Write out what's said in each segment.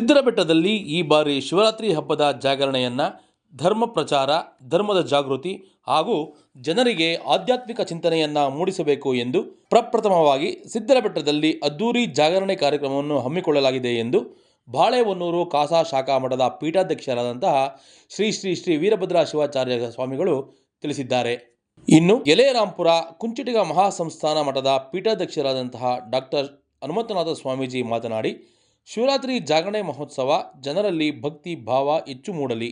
ಸಿದ್ದರಬೆಟ್ಟದಲ್ಲಿ ಈ ಬಾರಿ ಶಿವರಾತ್ರಿ ಹಬ್ಬದ ಜಾಗರಣೆಯನ್ನು ಧರ್ಮ ಪ್ರಚಾರ, ಧರ್ಮದ ಜಾಗೃತಿ ಹಾಗೂ ಜನರಿಗೆ ಆಧ್ಯಾತ್ಮಿಕ ಚಿಂತನೆಯನ್ನು ಮೂಡಿಸಬೇಕು ಎಂದು ಪ್ರಪ್ರಥಮವಾಗಿ ಸಿದ್ದರಬೆಟ್ಟದಲ್ಲಿ ಅದ್ದೂರಿ ಜಾಗರಣೆ ಕಾರ್ಯಕ್ರಮವನ್ನು ಹಮ್ಮಿಕೊಳ್ಳಲಾಗಿದೆ ಎಂದು ಬಾಳೆಹೊನ್ನೂರು ಕಾಸಾ ಶಾಖಾ ಮಠದ ಪೀಠಾಧ್ಯಕ್ಷರಾದಂತಹ ಶ್ರೀ ಶ್ರೀ ಶ್ರೀ ವೀರಭದ್ರ ಶಿವಾಚಾರ್ಯ ಸ್ವಾಮಿಗಳು ತಿಳಿಸಿದ್ದಾರೆ. ಇನ್ನು ಯಲೆರಾಂಪುರ ಕುಂಚಿಟಿಗ ಮಹಾಸಂಸ್ಥಾನ ಮಠದ ಪೀಠಾಧ್ಯಕ್ಷರಾದಂತಹ ಡಾಕ್ಟರ್ ಹನುಮಂತನಾಥ ಸ್ವಾಮೀಜಿ ಮಾತನಾಡಿ, ಶಿವರಾತ್ರಿ ಜಾಗರಣೆ ಮಹೋತ್ಸವ ಜನರಲ್ಲಿ ಭಕ್ತಿ ಭಾವ ಹೆಚ್ಚು ಮೂಡಲಿ.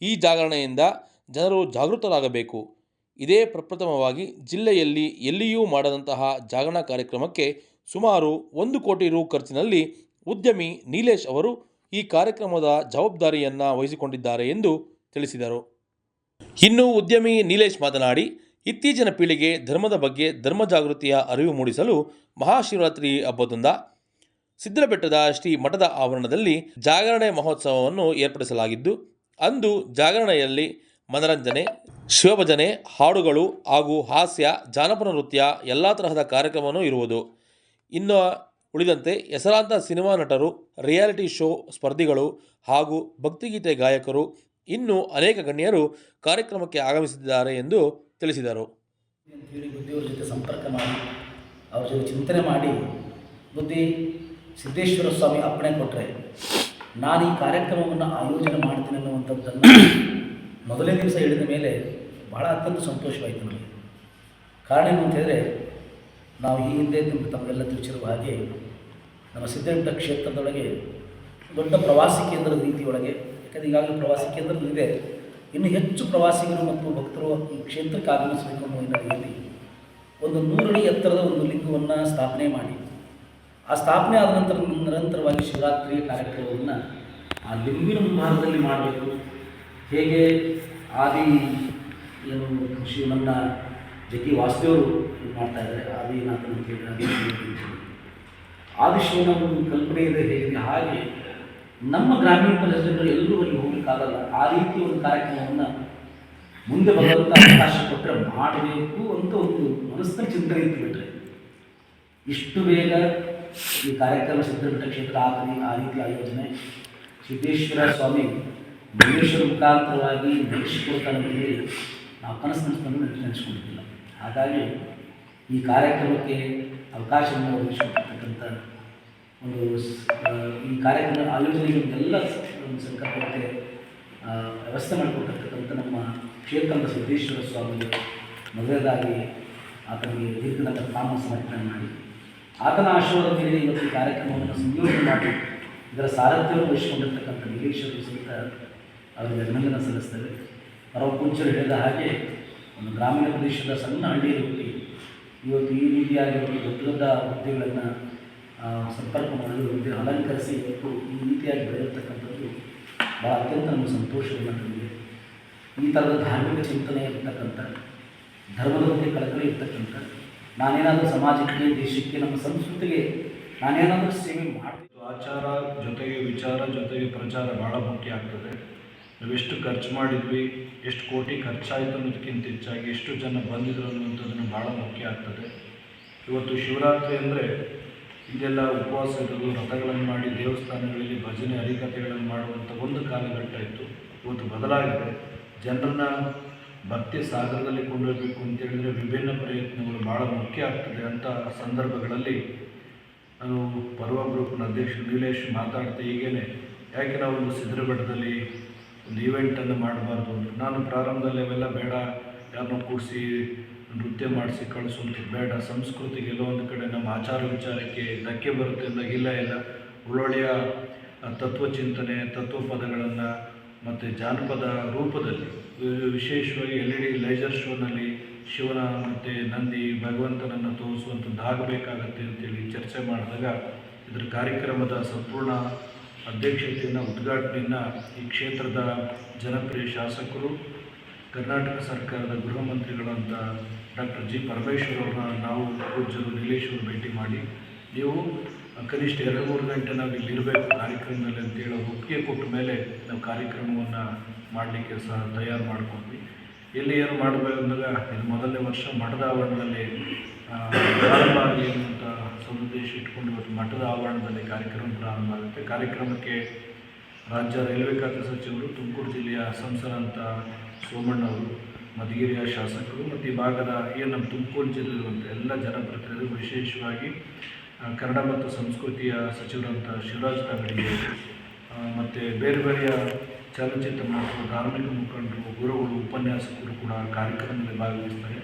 ಈ ಜಾಗರಣೆಯಿಂದ ಜನರು ಜಾಗೃತರಾಗಬೇಕು. ಇದೇ ಪ್ರಪ್ರಥಮವಾಗಿ ಜಿಲ್ಲೆಯಲ್ಲಿ ಎಲ್ಲಿಯೂ ಮಾಡದಂತಹ ಜಾಗರಣಾ ಕಾರ್ಯಕ್ರಮಕ್ಕೆ ಸುಮಾರು 1 ಕೋಟಿ ರು ಖರ್ಚಿನಲ್ಲಿ ಉದ್ಯಮಿ ನೀಲೇಶ್ ಅವರು ಈ ಕಾರ್ಯಕ್ರಮದ ಜವಾಬ್ದಾರಿಯನ್ನು ವಹಿಸಿಕೊಂಡಿದ್ದಾರೆ ಎಂದು ತಿಳಿಸಿದರು. ಇನ್ನು ಉದ್ಯಮಿ ನೀಲೇಶ್ ಮಾತನಾಡಿ, ಇತ್ತೀಚಿನ ಪೀಳಿಗೆ ಧರ್ಮದ ಬಗ್ಗೆ ಧರ್ಮ ಜಾಗೃತಿಯ ಅರಿವು ಮೂಡಿಸಲು ಮಹಾಶಿವರಾತ್ರಿ ಹಬ್ಬದಿಂದ ಸಿದ್ದರಬೆಟ್ಟದ ಶ್ರೀ ಮಠದ ಆವರಣದಲ್ಲಿ ಜಾಗರಣೆ ಮಹೋತ್ಸವವನ್ನು ಏರ್ಪಡಿಸಲಾಗಿದ್ದು, ಅಂದು ಜಾಗರಣೆಯಲ್ಲಿ ಮನರಂಜನೆ, ಶಿವಭಜನೆ, ಹಾಡುಗಳು ಹಾಗೂ ಹಾಸ್ಯ, ಜಾನಪದ ನೃತ್ಯ ಎಲ್ಲ ತರಹದ ಕಾರ್ಯಕ್ರಮವೂ ಇರುವುದು. ಇನ್ನು ಉಳಿದಂತೆ ಹೆಸರಾಂತ ಸಿನಿಮಾ ನಟರು, ರಿಯಾಲಿಟಿ ಶೋ ಸ್ಪರ್ಧಿಗಳು ಹಾಗೂ ಭಕ್ತಿಗೀತೆ ಗಾಯಕರು ಇನ್ನೂ ಅನೇಕ ಗಣ್ಯರು ಕಾರ್ಯಕ್ರಮಕ್ಕೆ ಆಗಮಿಸಿದ್ದಾರೆ ಎಂದು ತಿಳಿಸಿದರು. ಬುದ್ಧಿಯವರ ಜೊತೆ ಸಂಪರ್ಕ ಮಾಡಿ ಅವ್ರ ಜೊತೆ ಚಿಂತನೆ ಮಾಡಿ ಬುದ್ಧಿ ಸಿದ್ದೇಶ್ವರ ಸ್ವಾಮಿ ಅಪ್ಪಣೆ ಕೊಟ್ಟರೆ ನಾನು ಈ ಕಾರ್ಯಕ್ರಮವನ್ನು ಆಯೋಜನೆ ಮಾಡ್ತೀನಿ ಅನ್ನುವಂಥದ್ದನ್ನು ಮೊದಲನೇ ದಿವಸ ಹೇಳಿದ ಮೇಲೆ ಭಾಳ ಅತ್ಯಂತ ಸಂತೋಷವಾಯಿತು ನನಗೆ. ಕಾರಣ ಏನು ಅಂತ ಹೇಳಿದ್ರೆ, ನಾವು ಈ ಹಿಂದೆ ತಮಗೆಲ್ಲ ತಿಳಿಸಿರುವ ಹಾಗೆ ನಮ್ಮ ಸಿದ್ದರಬೆಟ್ಟ ಕ್ಷೇತ್ರದೊಳಗೆ ದೊಡ್ಡ ಪ್ರವಾಸಿ ಕೇಂದ್ರದ ರೀತಿಯೊಳಗೆ, ಯಾಕಂದರೆ ಈಗಾಗಲೇ ಪ್ರವಾಸಿ ಕೇಂದ್ರದ್ದು ಇದೆ, ಇನ್ನು ಹೆಚ್ಚು ಪ್ರವಾಸಿಗರು ಮತ್ತು ಭಕ್ತರು ಈ ಕ್ಷೇತ್ರಕ್ಕೆ ಆಗಮಿಸಬೇಕು ಅನ್ನೋ ಹಿನ್ನೆಲೆಯಲ್ಲಿ ಒಂದು 100 ಅಡಿ ಎತ್ತರದ ಒಂದು ಲಿಂಗವನ್ನು ಸ್ಥಾಪನೆ ಮಾಡಿ, ಆ ಸ್ಥಾಪನೆ ಆದ ನಂತರ ನಿರಂತರವಾಗಿ ಶಿವರಾತ್ರಿ ಕಾರ್ಯಕ್ರಮವನ್ನು ಆ ಲಿಂಬಿನ ಮುಂಭಾಗದಲ್ಲಿ ಮಾಡಬೇಕು. ಹೇಗೆ ಆದಿ ಏನು ಶಿವನನ್ನ ಜಗ್ಗಿ ವಾಸುದೇವರು ಮಾಡ್ತಾಯಿದ್ದಾರೆ, ಆದಿನಾಥನ ಕೇಳಿ ಆದಿಶಿವನ ಒಂದು ಕಲ್ಪನೆ ಇದೆ ಹೇಗೆ, ಹಾಗೆ ನಮ್ಮ ಗ್ರಾಮೀಣ ಪ್ರದೇಶದಲ್ಲಿ ಎಲ್ಲರೂ ಅಲ್ಲಿ ಹೋಗಲಿಕ್ಕಾಗಲ್ಲ. ಆ ರೀತಿ ಒಂದು ಕಾರ್ಯಕ್ರಮವನ್ನು ಮುಂದೆ ಬರುವಂಥ ಅವಕಾಶ ಕೊಟ್ಟರೆ ಮಾಡಬೇಕು ಅಂತ ಒಂದು ಮನಸ್ಸಿನ ಚಿಂತನೆ ಇಟ್ಟುಬಿಟ್ರೆ ಇಷ್ಟು ಬೇಗ ಈ ಕಾರ್ಯಕ್ರಮ ಸಿದ್ದರಬೆಟ್ಟ ಕ್ಷೇತ್ರ ಆ ರೀತಿ ಆಯೋಜನೆ ಸಿದ್ದೇಶ್ವರ ಸ್ವಾಮಿ ಮಹೇಶ್ವರ ಮುಖಾಂತರವಾಗಿ ನಡೆಸಿಕೊಡ್ತಾನೆ ಅಂತ ಹೇಳಿ ನಾವು ಕನಸನ್ನು ನೆನೆಸ್ಕೊಂಡಿದ್ದಿಲ್ಲ. ಹಾಗಾಗಿ ಈ ಕಾರ್ಯಕ್ರಮಕ್ಕೆ ಅವಕಾಶವನ್ನು ಒದಗಿಸಿಕೊಡ್ತಕ್ಕಂಥ ಒಂದು ಈ ಕಾರ್ಯಕ್ರಮ ಆಯೋಜನೆಗೆ ಎಲ್ಲ ಸಂಕಲ್ಪಕ್ಕೆ ವ್ಯವಸ್ಥೆ ಮಾಡಿಕೊಟ್ಟಿರ್ತಕ್ಕಂಥ ನಮ್ಮ ಕ್ಷೇತ್ರದ ಸಿದ್ದೇಶ್ವರ ಸ್ವಾಮಿಗೆ ಮೊದಲನೇದಾಗಿ ಆತನಿಗೆ ದೀರ್ಘದಂಡ ನಾಮ ಸಮರ್ಪಣೆ ಮಾಡಿ ಆತನ ಆಶೀರ್ವಾದ ಮೇಲೆ ಇವತ್ತು ಈ ಕಾರ್ಯಕ್ರಮವನ್ನು ಸಂಯೋಜನೆ ಮಾಡಿ ಇದರ ಸಾರಥ್ಯವನ್ನು ವಹಿಸಿಕೊಂಡಿರ್ತಕ್ಕಂಥ ನೀಲೇಶ್ವರರು ಸಹಿತ ಅವರಿಗೆ ಅಭಿನಂದನೆ ಸಲ್ಲಿಸ್ತೇವೆ. ಪರಮ ಪೂಜ್ಯರು ಹೇಳಿದ ಹಾಗೆ ಒಂದು ಗ್ರಾಮೀಣ ಪ್ರದೇಶದ ಸಣ್ಣ ಹಳ್ಳಿಯಲ್ಲಿ ಹುಟ್ಟಿ ಇವತ್ತು ಈ ರೀತಿಯಾಗಿ ದೊಡ್ಡ ದೊಡ್ಡ ಹುದ್ದೆಗಳನ್ನು ಸಂಪರ್ಕ ಮಾಡಲು ಹುದ್ದೆ ಅಲಂಕರಿಸಿ ಇವತ್ತು ಈ ರೀತಿಯಾಗಿ ಬೆಳೆದಿರ್ತಕ್ಕಂಥದ್ದು ಭಾಳ ಅತ್ಯಂತ ನಮಗೆ ಸಂತೋಷವನ್ನು ತಂದಿದೆ. ಈ ಥರದ ಧಾರ್ಮಿಕ ಚಿಂತನೆ ಇರ್ತಕ್ಕಂಥ, ಧರ್ಮದ ಬಗ್ಗೆ ಕಳಕಳಿ ಇರ್ತಕ್ಕಂಥ, ನಾನೇನಾದರೂ ಸಮಾಜಕ್ಕೆ, ದೇಶಕ್ಕೆ, ನಮ್ಮ ಸಂಸ್ಕೃತಿಗೆ ನಾನೇನಾದರೂ ಸೇವೆ ಮಾಡ್ತೀನಿ. ಆಚಾರ ಜೊತೆಗೆ ವಿಚಾರ ಜೊತೆಗೆ ಪ್ರಚಾರ ಭಾಳ ಮುಖ್ಯ ಆಗ್ತದೆ. ನಾವೆಷ್ಟು ಖರ್ಚು ಮಾಡಿದ್ವಿ, ಎಷ್ಟು ಕೋಟಿ ಖರ್ಚಾಯಿತು ಅನ್ನೋದಕ್ಕಿಂತ ಹೆಚ್ಚಾಗಿ ಎಷ್ಟು ಜನ ಬಂದಿದ್ರು ಅನ್ನುವಂಥದ್ದನ್ನು ಭಾಳ ಮುಖ್ಯ ಆಗ್ತದೆ. ಇವತ್ತು ಶಿವರಾತ್ರಿ ಅಂದರೆ ಇದೆಲ್ಲ ಉಪವಾಸ ಇರೋದು, ವ್ರತಗಳನ್ನು ಮಾಡಿ ದೇವಸ್ಥಾನಗಳಲ್ಲಿ ಭಜನೆ ಹರಿಕಥೆಗಳನ್ನು ಮಾಡುವಂಥ ಒಂದು ಕಾಲಘಟ್ಟ ಇತ್ತು. ಇವತ್ತು ಬದಲಾಗಿದೆ. ಜನರನ್ನ ಭಕ್ತಿ ಸಾಗರದಲ್ಲಿ ಕೊಂಡೊಯ್ಯಬೇಕು ಅಂತೇಳಿದರೆ ವಿಭಿನ್ನ ಪ್ರಯತ್ನಗಳು ಭಾಳ ಮುಖ್ಯ ಆಗ್ತದೆ. ಅಂಥ ಸಂದರ್ಭಗಳಲ್ಲಿ ನಾನು ಪರ್ವ ಗ್ರೂಪ್ನ ಅಧ್ಯಕ್ಷ ನೀಲೇಶ್ ಮಾತಾಡ್ತಾ ಹೀಗೇನೆ, ಯಾಕೆ ನಾವು ಒಂದು ಸಿದ್ದರಬೆಟ್ಟದಲ್ಲಿ ಒಂದು ಈವೆಂಟನ್ನು ಮಾಡಬಾರ್ದು ಅಂತ. ನಾನು ಪ್ರಾರಂಭದಲ್ಲಿ ಅವೆಲ್ಲ ಬೇಡ, ಯಾರನ್ನೂ ಕೂಡಿಸಿ ನೃತ್ಯ ಮಾಡಿಸಿ ಕಳಿಸುವಂಥದ್ದು ಬೇಡ, ಸಂಸ್ಕೃತಿಗೆ ಎಲ್ಲೋ ಒಂದು ಕಡೆ ನಮ್ಮ ಆಚಾರ ವಿಚಾರಕ್ಕೆ ಧಕ್ಕೆ ಬರುತ್ತೆ ಅಂತ. ಇಲ್ಲ ಒಳ್ಳೊಳ್ಳೆಯ ತತ್ವಚಿಂತನೆ, ತತ್ವಪದಗಳನ್ನು ಮತ್ತು ಜಾನಪದ ರೂಪದಲ್ಲಿ ವಿಶೇಷವಾಗಿ LED ಲೇಸರ್ ಶೋನಲ್ಲಿ ಶಿವನ ಮತ್ತು ನಂದಿ ಭಗವಂತನನ್ನು ತೋರಿಸುವಂಥದ್ದು ಆಗಬೇಕಾಗತ್ತೆ ಅಂತೇಳಿ ಚರ್ಚೆ ಮಾಡಿದಾಗ ಇದರ ಕಾರ್ಯಕ್ರಮದ ಸಂಪೂರ್ಣ ಅಧ್ಯಕ್ಷತೆಯನ್ನು, ಉದ್ಘಾಟನೆಯನ್ನು ಈ ಕ್ಷೇತ್ರದ ಜನಪ್ರಿಯ ಶಾಸಕರು, ಕರ್ನಾಟಕ ಸರ್ಕಾರದ ಗೃಹ ಮಂತ್ರಿಗಳಂತ ಡಾಕ್ಟರ್ ಜಿ ಪರಮೇಶ್ವರ್ ಅವ್ರನ್ನ ನಾವು ಪೂಜ್ಯರು ನೀಲೇಶ್ವರು ಭೇಟಿ ಮಾಡಿ, ನೀವು ಕನಿಷ್ಠ 2-3 ಗಂಟೆ ನಾವು ಇಲ್ಲಿರಬೇಕು ಕಾರ್ಯಕ್ರಮದಲ್ಲಿ ಅಂತೇಳಿ ಒಪ್ಪಿಗೆ ಕೊಟ್ಟ ಮೇಲೆ ನಾವು ಕಾರ್ಯಕ್ರಮವನ್ನು ಮಾಡಲಿಕ್ಕೆ ಸಹ ತಯಾರು ಮಾಡ್ಕೊಂಡ್ವಿ. ಎಲ್ಲಿ ಏನು ಮಾಡಬೇಕು ಅಂದಾಗ ಇದು ಮೊದಲನೇ ವರ್ಷ ಮಠದ ಆವರಣದಲ್ಲಿ ಪ್ರಾರಂಭ ಆಗಲಿ ಅನ್ನುವಂಥ ಸದುದ್ದೇಶ ಇಟ್ಕೊಂಡು ಇವತ್ತು ಮಠದ ಆವರಣದಲ್ಲಿ ಕಾರ್ಯಕ್ರಮ ಪ್ರಾರಂಭ ಆಗುತ್ತೆ. ಕಾರ್ಯಕ್ರಮಕ್ಕೆ ರಾಜ್ಯ ರೈಲ್ವೆ ಖಾತೆ ಸಚಿವರು, ತುಮಕೂರು ಜಿಲ್ಲೆಯ ಸಂಸದಂತ ಸೋಮಣ್ಣ ಅವರು, ಮಧುಗಿರಿಯ ಶಾಸಕರು ಮತ್ತು ಈ ಭಾಗದ ಏನು ನಮ್ಮ ತುಮಕೂರು ಜಿಲ್ಲೆಯಲ್ಲಿರುವಂಥ ಎಲ್ಲ ಜನಪ್ರತಿನಿಧಿಗಳು, ವಿಶೇಷವಾಗಿ ಕನ್ನಡ ಮತ್ತು ಸಂಸ್ಕೃತಿಯ ಸಚಿವರಂಥ ಶಿವರಾಜ್ ತಂಗಡಿ ಮತ್ತು ಬೇರೆ ಬೇರೆಯ ಚಲನಚಿತ್ರ ಮತ್ತು ಧಾರ್ಮಿಕ ಮುಖಂಡರು, ಗುರುಗಳು, ಉಪನ್ಯಾಸಕರು ಕೂಡ ಕಾರ್ಯಕ್ರಮದಲ್ಲಿ ಭಾಗವಹಿಸ್ತಾರೆ.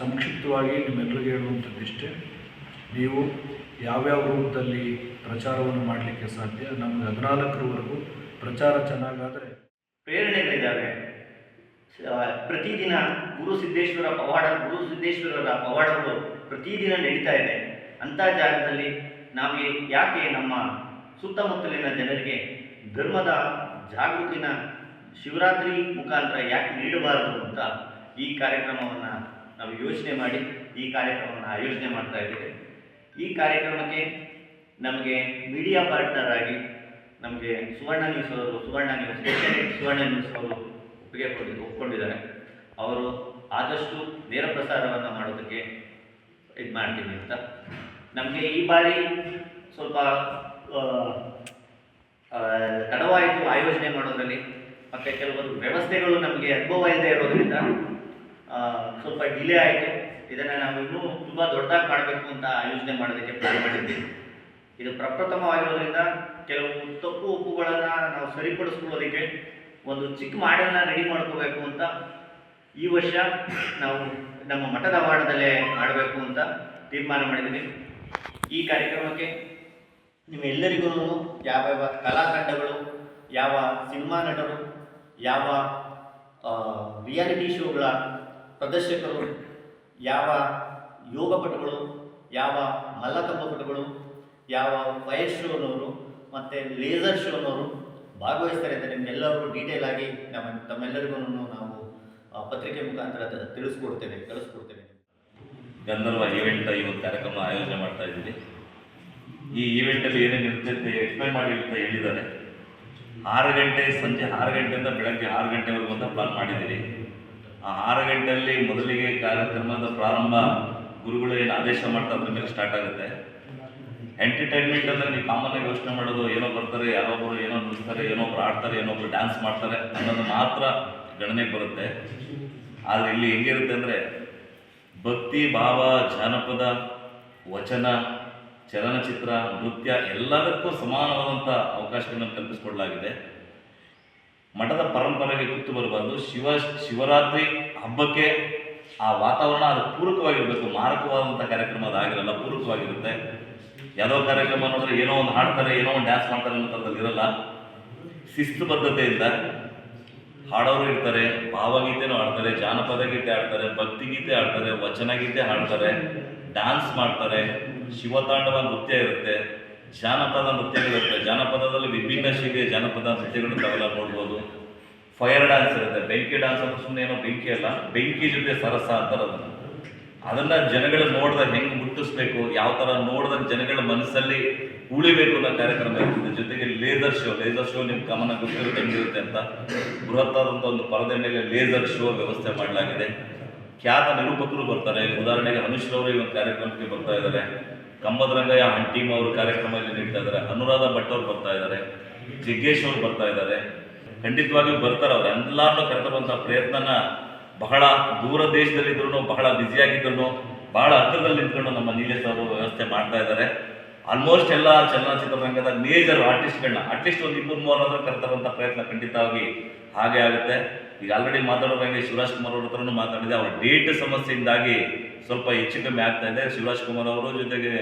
ಸಂಕ್ಷಿಪ್ತವಾಗಿ ನಿಮ್ಮೆಲ್ಲರಿಗೂ ಹೇಳುವಂಥದ್ದು ಇಷ್ಟೇ, ನೀವು ಯಾವ್ಯಾವ ರೂಪದಲ್ಲಿ ಪ್ರಚಾರವನ್ನು ಮಾಡಲಿಕ್ಕೆ ಸಾಧ್ಯ. ನಮಗೆ 14ರವರೆಗೂ ಪ್ರಚಾರ ಚೆನ್ನಾಗಾದರೆ ಪ್ರೇರಣೆಗಳಿದ್ದಾವೆ. ಪ್ರತಿದಿನ ಗುರುಸಿದ್ದೇಶ್ವರರ ಪವಾಡಗಳು ಪ್ರತಿದಿನ ನಡೀತಾ ಇದೆ. ಅಂಥ ಜಾಗದಲ್ಲಿ ನಾವು ಯಾಕೆ ನಮ್ಮ ಸುತ್ತಮುತ್ತಲಿನ ಜನರಿಗೆ ಧರ್ಮದ ಜಾಗೃತಿನ ಶಿವರಾತ್ರಿ ಮುಖಾಂತರ ಯಾಕೆ ನೀಡಬಾರದು ಅಂತ ಈ ಕಾರ್ಯಕ್ರಮವನ್ನು ನಾವು ಯೋಚನೆ ಮಾಡಿ ಈ ಕಾರ್ಯಕ್ರಮವನ್ನು ಆಯೋಜನೆ ಮಾಡ್ತಾ ಇದ್ದೇವೆ. ಈ ಕಾರ್ಯಕ್ರಮಕ್ಕೆ ನಮಗೆ ಮೀಡಿಯಾ ಪಾರ್ಟ್ನರ್ ಆಗಿ ನಮಗೆ ಸುವರ್ಣ ನ್ಯೂಸ್ ಅವರು ಒಪ್ಕೊಂಡಿದ್ದಾರೆ. ಅವರು ಆದಷ್ಟು ನೇರ ಪ್ರಸಾರವನ್ನು ಮಾಡೋದಕ್ಕೆ ಇದು ಮಾಡ್ತೀನಿ ಅಂತ. ನಮಗೆ ಈ ಬಾರಿ ಸ್ವಲ್ಪ ತಡವಾಯಿತು ಆಯೋಜನೆ ಮಾಡೋದ್ರಲ್ಲಿ, ಮತ್ತು ಕೆಲವೊಂದು ವ್ಯವಸ್ಥೆಗಳು ನಮಗೆ ಅನುಭವ ಇಲ್ಲದೆ ಇರೋದ್ರಿಂದ ಸ್ವಲ್ಪ ಡಿಲೇ ಆಯಿತು. ಇದನ್ನು ನಾವು ಇನ್ನೂ ತುಂಬ ದೊಡ್ಡದಾಗಿ ಮಾಡಬೇಕು ಅಂತ ಆಯೋಜನೆ ಮಾಡೋದಕ್ಕೆ ಪ್ಲಾನ್ ಮಾಡಿದ್ದೀವಿ. ಇದು ಪ್ರಪ್ರಥಮವಾಗಿರೋದ್ರಿಂದ ಕೆಲವು ತಪ್ಪು ಒಪ್ಪುಗಳನ್ನು ನಾವು ಸರಿಪಡಿಸ್ಕೊಳ್ಳೋದಕ್ಕೆ ಒಂದು ಚಿಕ್ಕ ಮಾಡೆಲ್ನ ರೆಡಿ ಮಾಡ್ಕೋಬೇಕು ಅಂತ ಈ ವರ್ಷ ನಾವು ನಮ್ಮ ಮಠದ ಆವರಣದಲ್ಲೇ ಮಾಡಬೇಕು ಅಂತ ತೀರ್ಮಾನ ಮಾಡಿದ್ದೀವಿ. ಈ ಕಾರ್ಯಕ್ರಮಕ್ಕೆ ನಿಮ್ಮೆಲ್ಲರಿಗೂ ಯಾವ್ಯಾವ ಕಲಾತಂಡಗಳು, ಯಾವ ಸಿನಿಮಾ ನಟರು, ಯಾವ ರಿಯಾಲಿಟಿ ಶೋಗಳ ಪ್ರದರ್ಶಕರು, ಯಾವ ಯೋಗಪಟುಗಳು, ಯಾವ ಮಲ್ಲಕಂಬ ಪಟುಗಳು, ಯಾವ ಫೈರ್ ಶೋನವರು ಮತ್ತು ಲೇಸರ್ ಶೋನವರು ಭಾಗವಹಿಸ್ತಾರೆ ಅಂತ ನಿಮ್ಗೆಲ್ಲರೂ ಡೀಟೇಲ್ ಆಗಿ ತಮ್ಮೆಲ್ಲರಿಗೂ ನಾವು ಪತ್ರಿಕೆ ಮುಖಾಂತರ ಕಳಿಸ್ಕೊಡ್ತೇವೆ. ಗಂಧರ್ವ ಈವೆಂಟ್ ಈ ಒಂದು ಕಾರ್ಯಕ್ರಮ ಆಯೋಜನೆ ಮಾಡ್ತಾ ಇದ್ದೀವಿ. ಈ ಈವೆಂಟಲ್ಲಿ ಏನೇನು ಇರುತ್ತೆ ಎಕ್ಸ್ಪ್ಲೈನ್ ಮಾಡಿ ಅಂತ ಹೇಳಿದ್ದಾರೆ. 6 ಗಂಟೆ, ಸಂಜೆ 6 ಗಂಟೆಯಿಂದ ಬೆಳಗ್ಗೆ 6 ಗಂಟೆವರೆಗೂ ಅಂತ ಪ್ಲಾನ್ ಮಾಡಿದ್ದೀವಿ. ಆ 6 ಗಂಟೆಯಲ್ಲಿ ಮೊದಲಿಗೆ ಕಾರ್ಯಕ್ರಮದ ಪ್ರಾರಂಭ ಗುರುಗಳು ಏನು ಆದೇಶ ಮಾಡ್ತಾ ಅದ್ರ ಮೇಲೆ ಸ್ಟಾರ್ಟ್ ಆಗುತ್ತೆ. ಎಂಟರ್ಟೈನ್ಮೆಂಟ್ ಅಂದರೆ ನೀವು ಕಾಮನ್ನಾಗಿ ಯೋಚನೆ ಮಾಡೋದು, ಏನೋ ಬರ್ತಾರೆ, ಯಾರೊಬ್ಬರು ಏನೋ ನುಡಿಸ್ತಾರೆ, ಏನೊಬ್ರು ಆಡ್ತಾರೆ, ಏನೊಬ್ರು ಡ್ಯಾನ್ಸ್ ಮಾಡ್ತಾರೆ ಅನ್ನೋದು ಮಾತ್ರ ಗಣನೆಗೆ ಬರುತ್ತೆ. ಆದರೆ ಇಲ್ಲಿ ಹೆಂಗಿರುತ್ತೆ ಅಂದರೆ ಭಕ್ತಿ ಭಾವ, ಜಾನಪದ, ವಚನ, ಚಲನಚಿತ್ರ, ನೃತ್ಯ ಎಲ್ಲದಕ್ಕೂ ಸಮಾನವಾದಂಥ ಅವಕಾಶಗಳನ್ನು ಕಲ್ಪಿಸಿಕೊಡಲಾಗಿದೆ. ಮಠದ ಪರಂಪರೆಗೆ ಕುತ್ತು ಬರಬಾರ್ದು. ಶಿವರಾತ್ರಿ ಹಬ್ಬಕ್ಕೆ ಆ ವಾತಾವರಣ ಅದು ಪೂರಕವಾಗಿರಬೇಕು. ಮಾರಕವಾದಂಥ ಕಾರ್ಯಕ್ರಮ ಅದಾಗಿರಲ್ಲ, ಪೂರಕವಾಗಿರುತ್ತೆ. ಯಾವುದೋ ಕಾರ್ಯಕ್ರಮ ನೋಡಿದ್ರೆ ಏನೋ ಒಂದು ಹಾಡ್ತಾರೆ, ಏನೋ ಒಂದು ಡ್ಯಾನ್ಸ್ ಮಾಡ್ತಾರೆ ಅನ್ನೋ ಥರದಲ್ಲಿ ಇರಲ್ಲ. ಶಿಸ್ತುಬದ್ಧತೆಯಿಂದ ಹಾಡೋರು ಇರ್ತಾರೆ, ಭಾವಗೀತೆನೂ ಆಡ್ತಾರೆ, ಜಾನಪದ ಗೀತೆ ಆಡ್ತಾರೆ, ಭಕ್ತಿಗೀತೆ ಆಡ್ತಾರೆ, ವಚನ ಗೀತೆ ಹಾಡ್ತಾರೆ, ಡ್ಯಾನ್ಸ್ ಮಾಡ್ತಾರೆ, ಶಿವತಾಂಡವ ನೃತ್ಯ ಇರುತ್ತೆ, ಜಾನಪದ ನೃತ್ಯಗಳಿರುತ್ತೆ. ಜಾನಪದದಲ್ಲಿ ವಿಭಿನ್ನ ಶೈಲಿಯ ಜಾನಪದ ನೃತ್ಯಗಳು ತಾವೆಲ್ಲ ನೋಡ್ಬೋದು. ಫೈರ್ ಡ್ಯಾನ್ಸ್ ಇರುತ್ತೆ. ಬೆಂಕಿ ಡ್ಯಾನ್ಸ್ ಅಂದ್ರೆ ಸುಮ್ಮನೆ ಏನೋ ಬೆಂಕಿ ಅಲ್ಲ, ಬೆಂಕಿ ಜೊತೆ ಸರಸ ಅಂತಾರೆ. ಅದನ್ನು ಜನಗಳು ನೋಡಿದಾಗ ಹೆಂಗೆ ಮುಟ್ಟಿಸ್ಬೇಕು, ಯಾವ ಥರ ನೋಡಿದಾಗ ಜನಗಳ ಮನಸ್ಸಲ್ಲಿ ಉಳಿಬೇಕು ಅನ್ನೋ ಕಾರ್ಯಕ್ರಮ ಇರ್ತದೆ. ಜೊತೆಗೆ ಲೇಸರ್ ಶೋ ನಿಮ್ಮ ಗಮನ ಗೊತ್ತಿರುತ್ತೆ ಹೆಂಗಿರುತ್ತೆ ಅಂತ. ಬೃಹತ್ತಾದಂಥ ಒಂದು ಪರದೆ ಮೇಲೆ ಲೇಸರ್ ಶೋ ವ್ಯವಸ್ಥೆ ಮಾಡಲಾಗಿದೆ. ಖ್ಯಾತ ನಿರೂಪಕರು ಬರ್ತಾರೆ. ಉದಾಹರಣೆಗೆ ಅನುಶ್ರವರು ಈ ಒಂದು ಕಾರ್ಯಕ್ರಮಕ್ಕೆ ಬರ್ತಾ ಇದ್ದಾರೆ. ಕಂಬದರಂಗಯ್ಯ ಟೀಮ್ ಅವರು ಕಾರ್ಯಕ್ರಮದಲ್ಲಿ ನೀಡ್ತಾ ಇದ್ದಾರೆ. ಅನುರಾಧ ಭಟ್ ಅವರು ಬರ್ತಾ ಇದ್ದಾರೆ. ಜಗ್ಗೇಶ್ ಅವರು ಬರ್ತಾ ಇದ್ದಾರೆ. ಖಂಡಿತವಾಗಿಯೂ ಬರ್ತಾರೆ. ಅವರು ಎಲ್ಲರನ್ನೂ ಕರೆತರುವಂಥ ಪ್ರಯತ್ನನ ಬಹಳ ದೂರ ದೇಶದಲ್ಲಿದ್ರೂ, ಬಹಳ ಬ್ಯುಸಿಯಾಗಿದ್ರೂ, ಬಹಳ ಹತ್ತಿರದಲ್ಲಿ ನಿಂತ್ಕೊಂಡು ನಮ್ಮ ನೀಲೇಶ್ ಅವರು ವ್ಯವಸ್ಥೆ ಮಾಡ್ತಾ ಇದ್ದಾರೆ. ಆಲ್ಮೋಸ್ಟ್ ಎಲ್ಲ ಚಲನಚಿತ್ರರಂಗದ ಮೇಜರ್ ಆರ್ಟಿಸ್ಟ್ಗಳನ್ನ ಅಟ್ಲೀಸ್ಟ್ ಒಂದು 200-300 ಕರೆತರುವಂಥ ಪ್ರಯತ್ನ ಖಂಡಿತವಾಗಿ ಹಾಗೆ ಆಗುತ್ತೆ. ಈಗ ಆಲ್ರೆಡಿ ಮಾತಾಡೋದಂಗೆ ಶಿವರಾಜ್ ಕುಮಾರ್ ಅವ್ರ ಹತ್ರನೂ ಮಾತಾಡಿದೆ. ಅವರ ಡೇಟ್ ಸಮಸ್ಯೆಯಿಂದಾಗಿ ಸ್ವಲ್ಪ ಹೆಚ್ಚು ಕಮ್ಮಿ ಆಗ್ತಾ ಇದೆ. ಶಿವರಾಜ್ ಕುಮಾರ್ ಅವರು ಜೊತೆಗೆ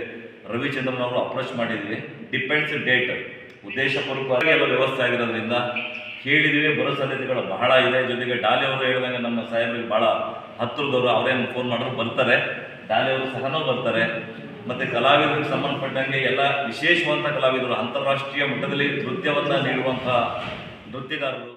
ರವಿಚಂದ್ರನ್ ಅವರು ಅಪ್ರೋಚ್ ಮಾಡಿದ್ವಿ. ಡಿಪೆಂಡ್ಸ್ ಡೇಟ್ ಉದ್ದೇಶಪೂರ್ವಕವಾಗಿ ಎಲ್ಲ ವ್ಯವಸ್ಥೆ ಆಗಿರೋದ್ರಿಂದ ಕೇಳಿದ್ದೀವಿ. ಬರೋ ಸಾಧ್ಯತೆಗಳು ಬಹಳ ಇದೆ. ಜೊತೆಗೆ ಡಾಲಿ ಅವರು ಹೇಳಿದಂಗೆ ನಮ್ಮ ಸಾಹೇಬರಿಗೆ ಭಾಳ ಹತ್ತಿರದವರು, ಅವರೇನು ಫೋನ್ ಮಾಡಿದ್ರು ಬರ್ತಾರೆ. ಡಾಲಿ ಅವರು ಸಹನೂ ಬರ್ತಾರೆ. ಮತ್ತು ಕಲಾವಿದರಿಗೆ ಸಂಬಂಧಪಟ್ಟಂಗೆ ಎಲ್ಲ ವಿಶೇಷವಾದಂಥ ಕಲಾವಿದರು, ಅಂತಾರಾಷ್ಟ್ರೀಯ ಮಟ್ಟದಲ್ಲಿ ನೃತ್ಯವನ್ನು ನೀಡುವಂಥ ನೃತ್ಯಗಾರರು.